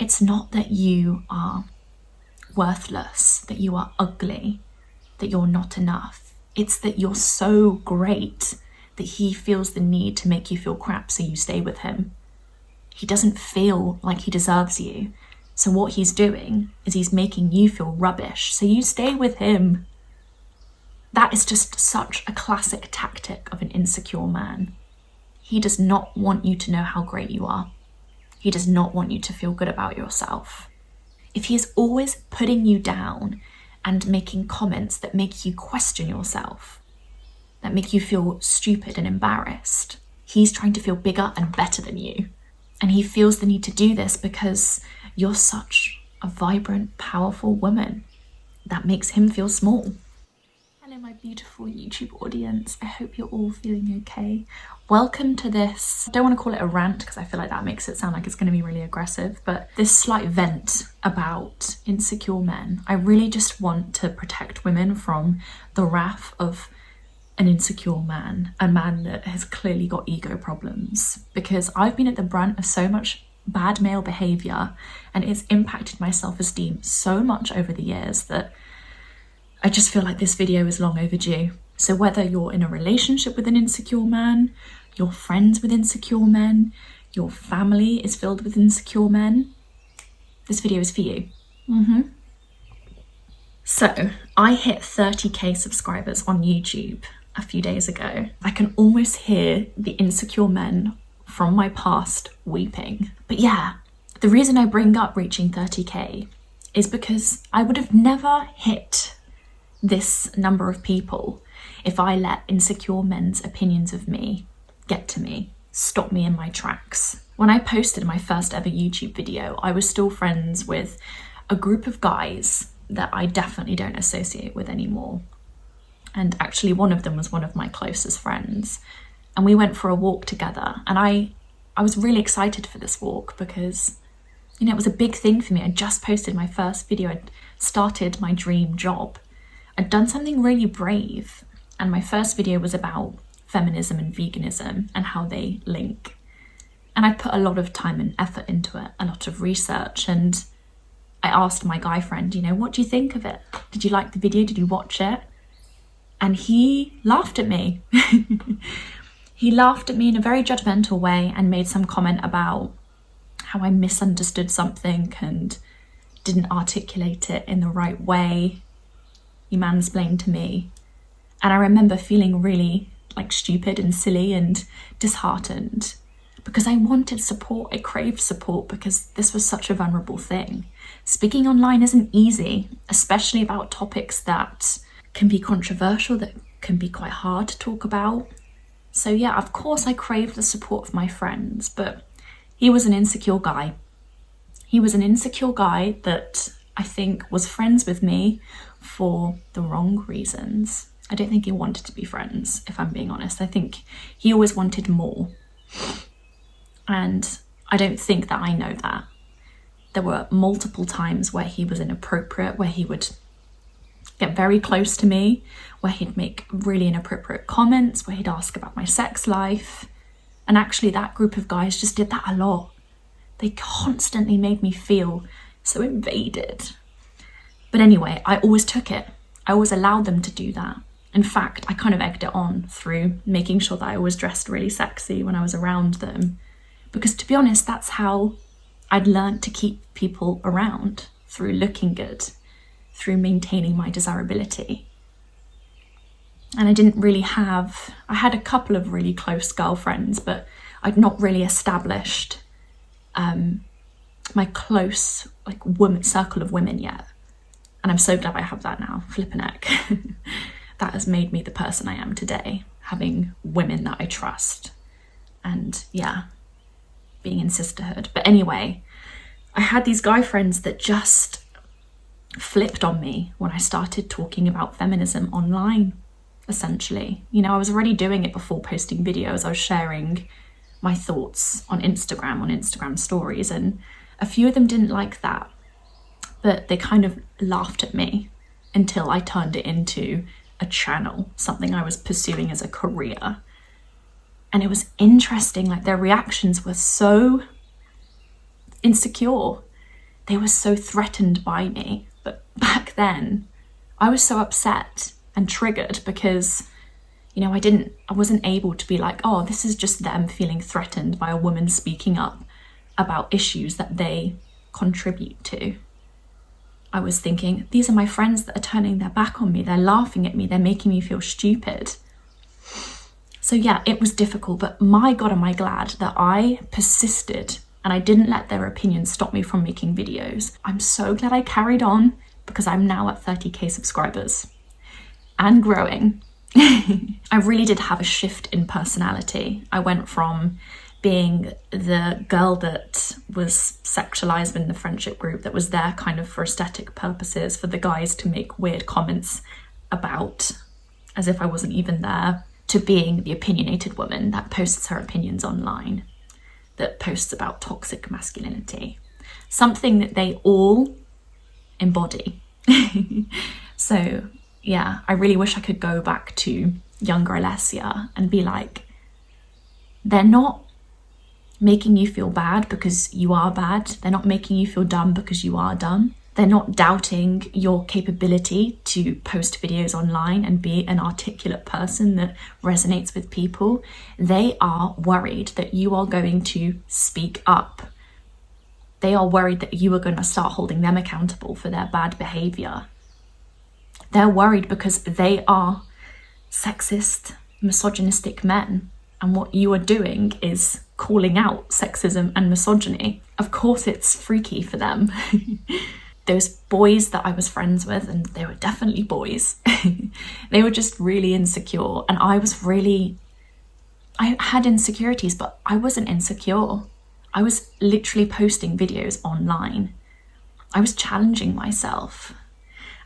It's not that you are worthless, that you are ugly, that you're not enough. It's that you're so great that he feels the need to make you feel crap, so you stay with him. He doesn't feel like he deserves you. So what he's doing is he's making you feel rubbish, so you stay with him. That is just such a classic tactic of an insecure man. He does not want you to know how great you are. He does not want you to feel good about yourself. If he is always putting you down and making comments that make you question yourself, that make you feel stupid and embarrassed, he's trying to feel bigger and better than you. And he feels the need to do this because you're such a vibrant, powerful woman. That makes him feel small. Hello, my beautiful YouTube audience. I hope you're all feeling okay. Welcome to this, I don't want to call it a rant because I feel like that makes it sound like it's going to be really aggressive, but this slight vent about insecure men. I really just want to protect women from the wrath of an insecure man, a man that has clearly got ego problems, because I've been at the brunt of so much bad male behaviour and it's impacted my self-esteem so much over the years that I just feel like this video is long overdue. So whether you're in a relationship with an insecure man, you're friends with insecure men, your family is filled with insecure men, this video is for you. So I hit 30k subscribers on YouTube a few days ago. I can almost hear the insecure men from my past weeping. But yeah, the reason I bring up reaching 30k is because I would have never hit this number of people if I let insecure men's opinions of me get to me, stop me in my tracks. When I posted my first ever YouTube video, I was still friends with a group of guys that I definitely don't associate with anymore. And actually one of them was one of my closest friends. And we went for a walk together. And I was really excited for this walk because, you know, it was a big thing for me. I just posted my first video. I'd started my dream job. I'd done something really brave. And my first video was about feminism and veganism and how they link. And I put a lot of time and effort into it, a lot of research. And I asked my guy friend, you know, what do you think of it? Did you like the video? Did you watch it? And he laughed at me. He laughed at me in a very judgmental way and made some comment about how I misunderstood something and didn't articulate it in the right way. He mansplained to me. And I remember feeling really like stupid and silly and disheartened because I wanted support. I craved support because this was such a vulnerable thing. Speaking online isn't easy, especially about topics that can be controversial, that can be quite hard to talk about. So yeah, of course I craved the support of my friends, but he was an insecure guy. He was an insecure guy that I think was friends with me for the wrong reasons. I don't think he wanted to be friends, if I'm being honest. I think he always wanted more. And I don't think that I know that. There were multiple times where he was inappropriate, where he would get very close to me, where he'd make really inappropriate comments, where he'd ask about my sex life. And actually that group of guys just did that a lot. They constantly made me feel so invaded. But anyway, I always took it. I always allowed them to do that. In fact, I kind of egged it on through making sure that I always dressed really sexy when I was around them. Because to be honest, that's how I'd learned to keep people around, through looking good, through maintaining my desirability. And I didn't really have, I had a couple of really close girlfriends, but I'd not really established my close circle of women yet. And I'm so glad I have that now, flippin' heck. That has made me the person I am today, having women that I trust. And yeah, being in sisterhood. But anyway, I had these guy friends that just flipped on me when I started talking about feminism online, essentially. You know, I was already doing it before posting videos. I was sharing my thoughts on Instagram stories, and a few of them didn't like that. But they kind of laughed at me until I turned it into a channel, something I was pursuing as a career. And it was interesting, like their reactions were so insecure. They were so threatened by me. But back then, I was so upset and triggered because, you know, I wasn't able to be like, oh, this is just them feeling threatened by a woman speaking up about issues that they contribute to. I was thinking, these are my friends that are turning their back on me. They're laughing at me. They're making me feel stupid. So yeah, it was difficult, but my God, am I glad that I persisted and I didn't let their opinions stop me from making videos. I'm so glad I carried on because I'm now at 30k subscribers and growing. I really did have a shift in personality. I went from being the girl that was sexualized in the friendship group, that was there kind of for aesthetic purposes, for the guys to make weird comments about, as if I wasn't even there, to being the opinionated woman that posts her opinions online, that posts about toxic masculinity, something that they all embody. So yeah, I really wish I could go back to younger Alessia and be like, they're not making you feel bad because you are bad. They're not making you feel dumb because you are dumb. They're not doubting your capability to post videos online and be an articulate person that resonates with people. They are worried that you are going to speak up. They are worried that you are going to start holding them accountable for their bad behavior. They're worried because they are sexist, misogynistic men, and what you are doing is calling out sexism and misogyny. Of course it's freaky for them. Those boys that I was friends with, and they were definitely boys, they were just really insecure, and I had insecurities, but I wasn't insecure. I was literally posting videos online. I was challenging myself.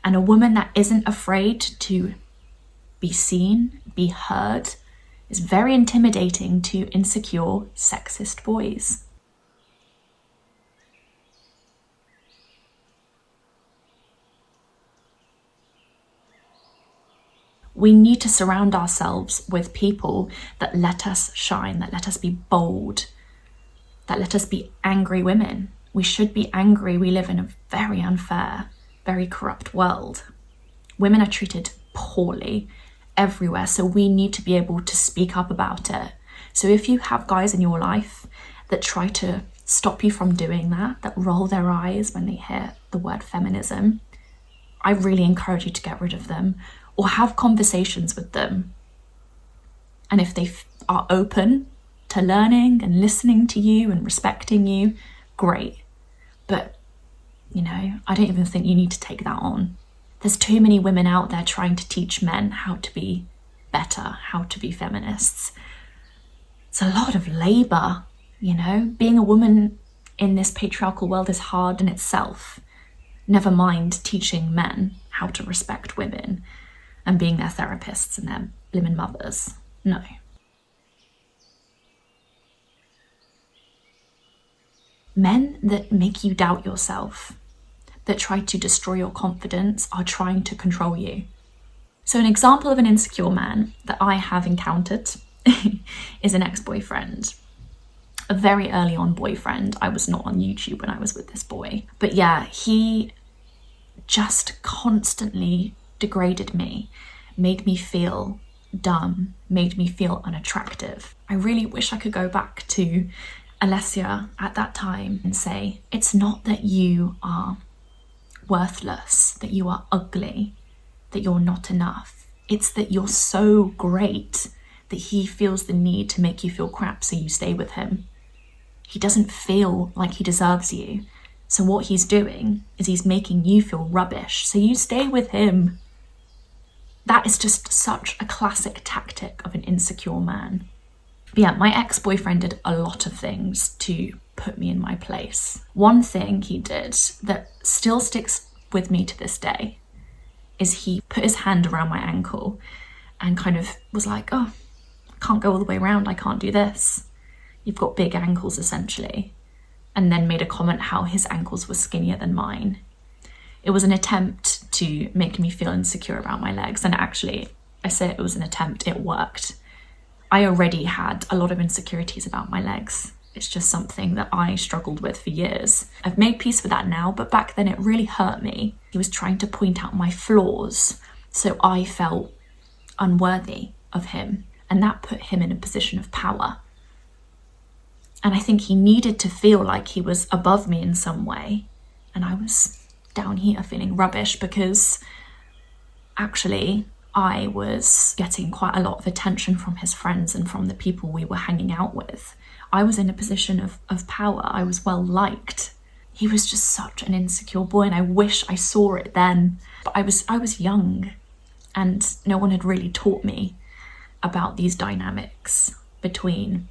And a woman that isn't afraid to be seen, be heard, is very intimidating to insecure, sexist boys. We need to surround ourselves with people that let us shine, that let us be bold, that let us be angry women. We should be angry. We live in a very unfair, very corrupt world. Women are treated poorly everywhere, so we need to be able to speak up about it. So if you have guys in your life that try to stop you from doing that, that roll their eyes when they hear the word feminism, I really encourage you to get rid of them or have conversations with them. And if they are open to learning and listening to you and respecting you, great. But, you know, I don't even think you need to take that on. There's too many women out there trying to teach men how to be better, how to be feminists. It's a lot of labour, you know. Being a woman in this patriarchal world is hard in itself. Never mind teaching men how to respect women and being their therapists and their blimmin' mothers. No. Men that make you doubt yourself, that try to destroy your confidence, are trying to control you. So an example of an insecure man that I have encountered is an ex-boyfriend. A very early on boyfriend. I was not on YouTube when I was with this boy. But yeah, he just constantly degraded me, made me feel dumb, made me feel unattractive. I really wish I could go back to Alessia at that time and say, it's not that you are worthless, that you are ugly, that you're not enough. It's that you're so great that he feels the need to make you feel crap, so you stay with him. He doesn't feel like he deserves you. So what he's doing is he's making you feel rubbish, so you stay with him. That is just such a classic tactic of an insecure man. But yeah, my ex-boyfriend did a lot of things to put me in my place. One thing he did that still sticks with me to this day is he put his hand around my ankle and kind of was like, oh, I can't go all the way around, I can't do this. You've got big ankles, essentially. And then made a comment how his ankles were skinnier than mine. It was an attempt to make me feel insecure about my legs. And actually, I say it was an attempt, it worked. I already had a lot of insecurities about my legs. It's just something that I struggled with for years. I've made peace with that now, but back then it really hurt me. He was trying to point out my flaws, so I felt unworthy of him, and that put him in a position of power. And I think he needed to feel like he was above me in some way, and I was down here feeling rubbish because actually I was getting quite a lot of attention from his friends and from the people we were hanging out with. I was in a position of power. I was well liked. He was just such an insecure boy, and I wish I saw it then. But I was young, and no one had really taught me about these dynamics between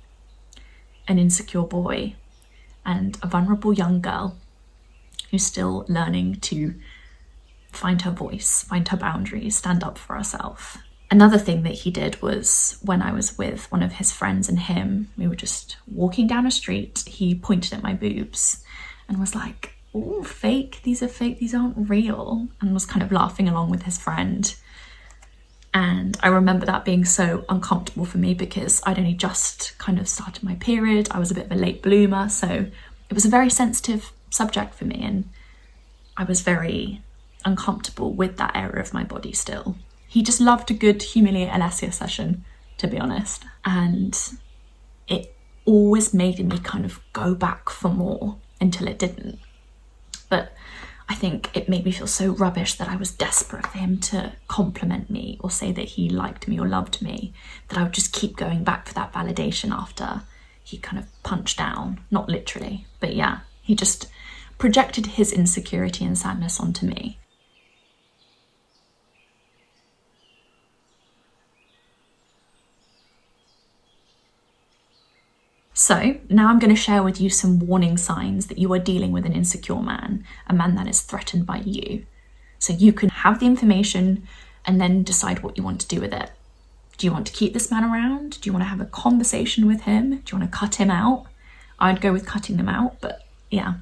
an insecure boy and a vulnerable young girl who's still learning to find her voice, find her boundaries, stand up for herself. Another thing that he did was when I was with one of his friends and him, we were just walking down a street, he pointed at my boobs and was like, "Oh, fake, these are fake, these aren't real," and was kind of laughing along with his friend. And I remember that being so uncomfortable for me because I'd only just kind of started my period. I was a bit of a late bloomer, so it was a very sensitive subject for me, and I was very uncomfortable with that area of my body still. He just loved a good humiliate Alessia session, to be honest, and it always made me kind of go back for more until it didn't. But I think it made me feel so rubbish that I was desperate for him to compliment me or say that he liked me or loved me, that I would just keep going back for that validation after he kind of punched down. Not literally, but yeah, he just projected his insecurity and sadness onto me. So now I'm going to share with you some warning signs that you are dealing with an insecure man, a man that is threatened by you. So you can have the information and then decide what you want to do with it. Do you want to keep this man around? Do you want to have a conversation with him? Do you want to cut him out? I'd go with cutting them out, but yeah.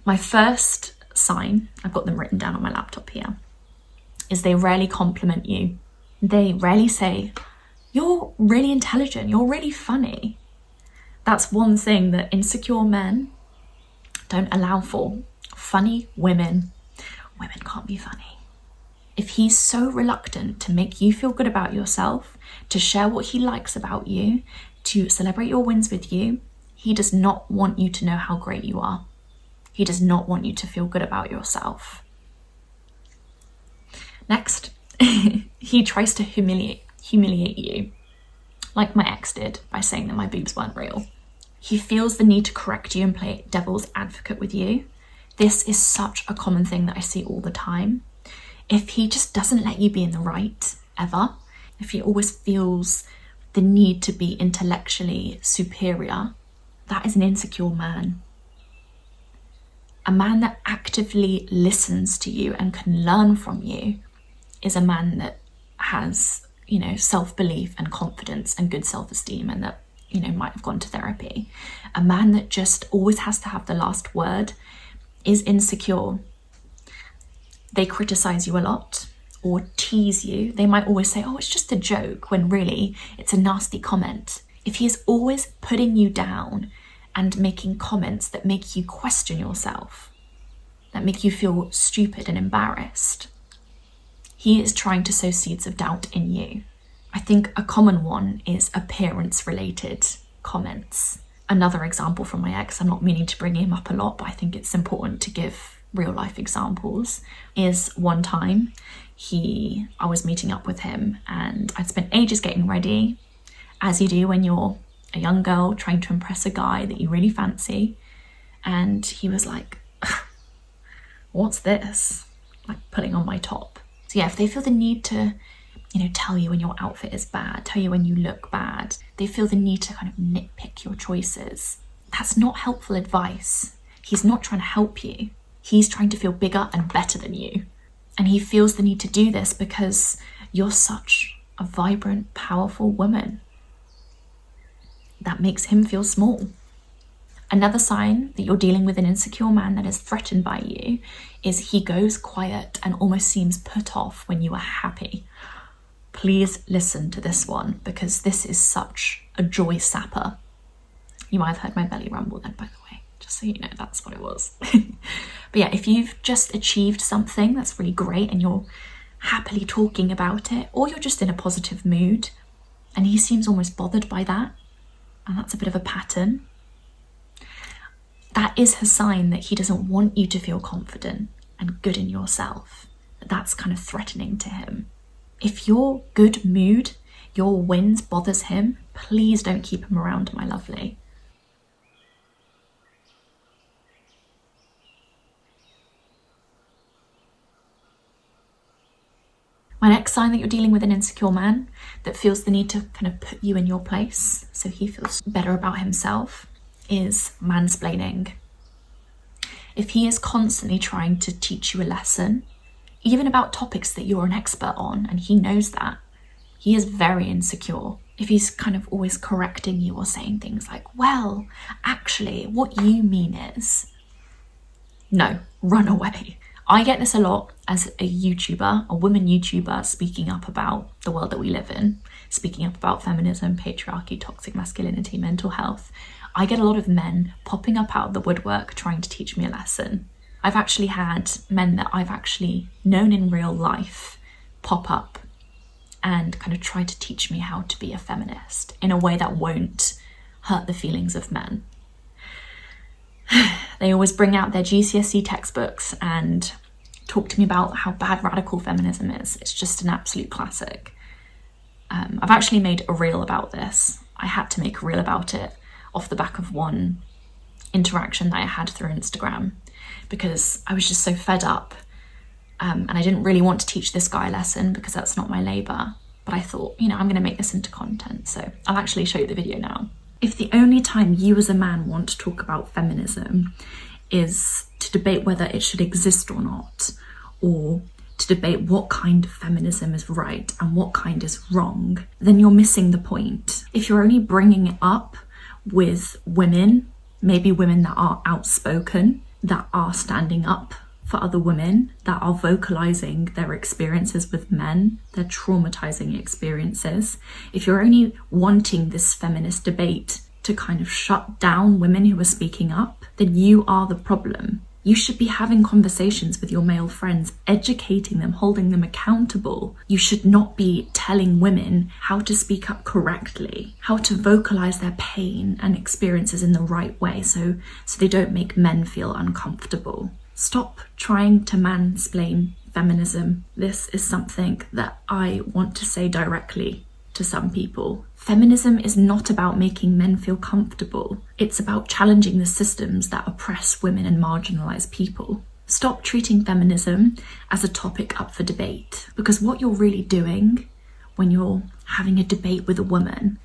My first sign, I've got them written down on my laptop here, is they rarely compliment you. They rarely say, "You're really intelligent, you're really funny." That's one thing that insecure men don't allow for. Funny women. Women can't be funny. If he's so reluctant to make you feel good about yourself, to share what he likes about you, to celebrate your wins with you, he does not want you to know how great you are. He does not want you to feel good about yourself. Next, he tries to humiliate you, like my ex did by saying that my boobs weren't real. He feels the need to correct you and play devil's advocate with you. This is such a common thing that I see all the time. If he just doesn't let you be in the right, ever, if he always feels the need to be intellectually superior, that is an insecure man. A man that actively listens to you and can learn from you is a man that has, self-belief and confidence and good self-esteem, and that, might have gone to therapy. A man that just always has to have the last word is insecure. They criticize you a lot or tease you. They might always say, "Oh, it's just a joke," when really it's a nasty comment. If he is always putting you down and making comments that make you question yourself, that make you feel stupid and embarrassed, he is trying to sow seeds of doubt in you. I think a common one is appearance-related comments. Another example from my ex, I'm not meaning to bring him up a lot, but I think it's important to give real-life examples, is one time I was meeting up with him and I'd spent ages getting ready, as you do when you're a young girl trying to impress a guy that you really fancy, and he was like, "What's this?" Like pulling on my top. So yeah, if they feel the need to, tell you when your outfit is bad, tell you when you look bad, they feel the need to kind of nitpick your choices, that's not helpful advice. He's not trying to help you. He's trying to feel bigger and better than you. And he feels the need to do this because you're such a vibrant, powerful woman. That makes him feel small. Another sign that you're dealing with an insecure man that is threatened by you is he goes quiet and almost seems put off when you are happy. Please listen to this one because this is such a joy sapper. You might have heard my belly rumble then, by the way, just so you know, that's what it was. But yeah, if you've just achieved something that's really great and you're happily talking about it, or you're just in a positive mood and he seems almost bothered by that, and that's a bit of a pattern, that is a sign that he doesn't want you to feel confident and good in yourself. That's kind of threatening to him. If your good mood, your wins bothers him, please don't keep him around, my lovely. My next sign that you're dealing with an insecure man that feels the need to kind of put you in your place so he feels better about himself is mansplaining. If he is constantly trying to teach you a lesson, even about topics that you're an expert on, and he knows that, he is very insecure. If he's kind of always correcting you or saying things like, well, actually, what you mean is, no, run away. I get this a lot as a YouTuber, a woman YouTuber, speaking up about the world that we live in, speaking up about feminism, patriarchy, toxic masculinity, mental health. I get a lot of men popping up out of the woodwork trying to teach me a lesson. I've actually had men that I've actually known in real life pop up and kind of try to teach me how to be a feminist in a way that won't hurt the feelings of men. They always bring out their GCSE textbooks and talk to me about how bad radical feminism is. It's just an absolute classic. I've actually made a reel about this. I had to make a reel about it off the back of one interaction that I had through Instagram, because I was just so fed up, and I didn't really want to teach this guy a lesson because that's not my labour. But I thought, I'm going to make this into content, so I'll actually show you the video now. If the only time you as a man want to talk about feminism is to debate whether it should exist or not, or to debate what kind of feminism is right and what kind is wrong, then you're missing the point. If you're only bringing it up with women, maybe women that are outspoken, that are standing up for other women, that are vocalizing their experiences with men, their traumatizing experiences. If you're only wanting this feminist debate to kind of shut down women who are speaking up, then you are the problem. You should be having conversations with your male friends, educating them, holding them accountable. You should not be telling women how to speak up correctly, how to vocalize their pain and experiences in the right way so they don't make men feel uncomfortable. Stop trying to mansplain feminism. This is something that I want to say directly to some people. Feminism is not about making men feel comfortable. It's about challenging the systems that oppress women and marginalize people. Stop treating feminism as a topic up for debate, because what you're really doing when you're having a debate with a woman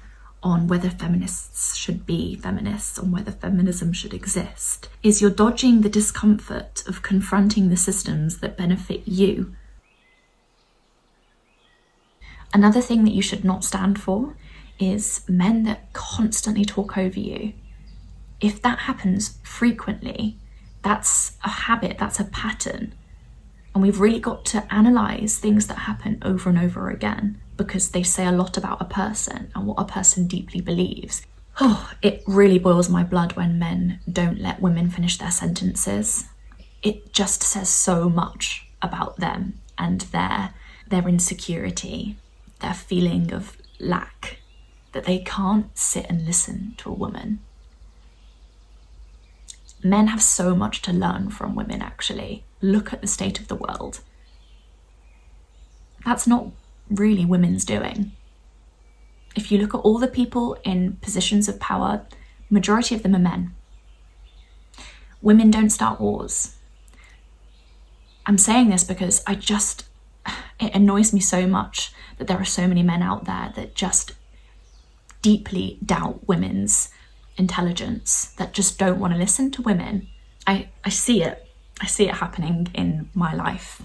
on whether feminists should be feminists, on whether feminism should exist, is you're dodging the discomfort of confronting the systems that benefit you. Another thing that you should not stand for is men that constantly talk over you. If that happens frequently, that's a habit, that's a pattern. And we've really got to analyse things that happen over and over again, because they say a lot about a person and what a person deeply believes. Oh, it really boils my blood when men don't let women finish their sentences. It just says so much about them and their insecurity, their feeling of lack, that they can't sit and listen to a woman. Men have so much to learn from women, actually. Look at the state of the world. That's not really women's doing. If you look at all the people in positions of power, majority of them are men. Women don't start wars. I'm saying this because it annoys me so much that there are so many men out there that just deeply doubt women's intelligence, that just don't want to listen to women. I see it happening in my life,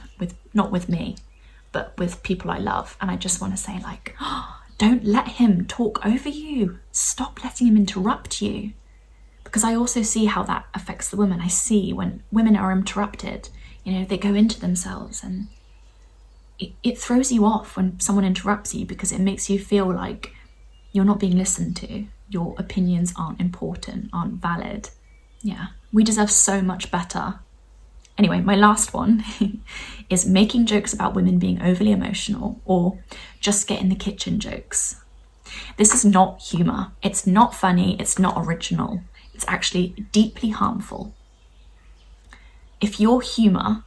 not with me, but with people I love. And I just want to say, don't let him talk over you. Stop letting him interrupt you. Because I also see how that affects the woman. I see when women are interrupted, they go into themselves, and it throws you off when someone interrupts you, because it makes you feel like you're not being listened to. your opinions aren't important, aren't valid. Yeah, we deserve so much better. Anyway, my last one is making jokes about women being overly emotional, or just get in the kitchen jokes. This is not humour. It's not funny. It's not original. It's actually deeply harmful. If your humour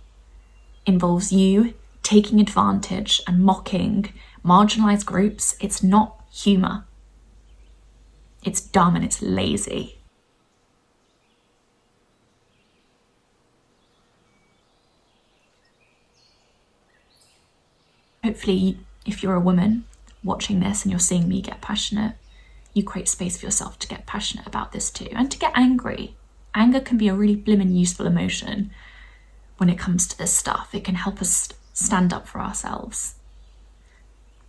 involves you taking advantage and mocking marginalised groups, it's not humour. It's dumb and it's lazy. Hopefully, if you're a woman watching this and you're seeing me get passionate, you create space for yourself to get passionate about this too, and to get angry. Anger can be a really blimmin' useful emotion when it comes to this stuff. It can help us stand up for ourselves.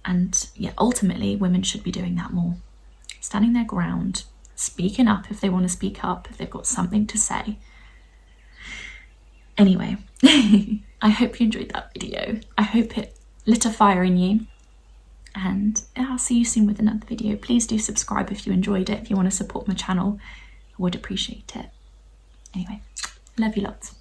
And yeah, ultimately, women should be doing that more. Standing their ground, speaking up if they want to speak up, if they've got something to say. Anyway, I hope you enjoyed that video. I hope it lit a fire in you, and I'll see you soon with another video. Please do subscribe if you enjoyed it. If you want to support my channel, I would appreciate it. Anyway, love you lots.